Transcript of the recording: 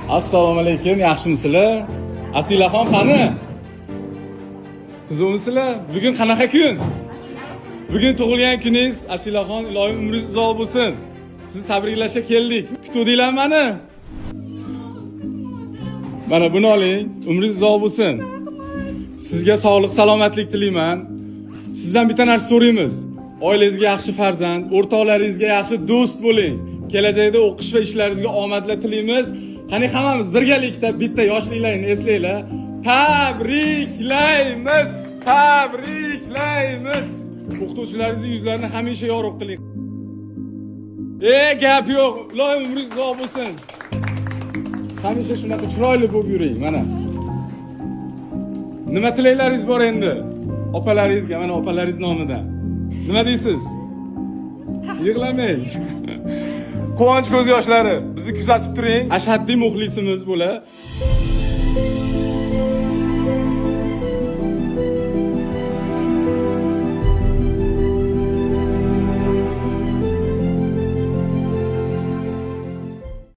Assalomu alaykum, yaxshimisizlar? Asilaxon qani? Qizimsizlar? Bugun qanaqa kun? Bugun tug'ilgan kuningiz, Asilaxon, iloyim umringiz uzoq bo'lsin. Siz tabriklashga keldik. Kutuvdinglar meni? Mana buni oling, umringiz uzoq bo'lsin. Sizga sog'lik, salomatlik tilayman. Sizdan bitta narsa so'raymiz. Oilangizga yaxshi farzand, o'rtoqlaringizga yaxshi do'st bo'ling. Kelajakda o'qish va ishlaringizga omadlar tilaymiz. Qani hammamiz birgalikda bitta yoshliklarni eslaylar. Tabriklaymiz! Tabriklaymiz! O'qituvchilaringizni yuzlarini hamisha yorug' qiling. Gap yo'q. Iloyim umringiz uzoq bo'lsin. Hamisha shunaqa chiroyli bo'lib yuring, mana. Nima tilaklaringiz bor endi? Opalaringizga, mana opalaringiz nomidan. Nima deysiz? Yig'lamang. Quvonch ko'z yoshlari. Bizni kuzatib turing. Ashaddiy muxlisimiz bo'la.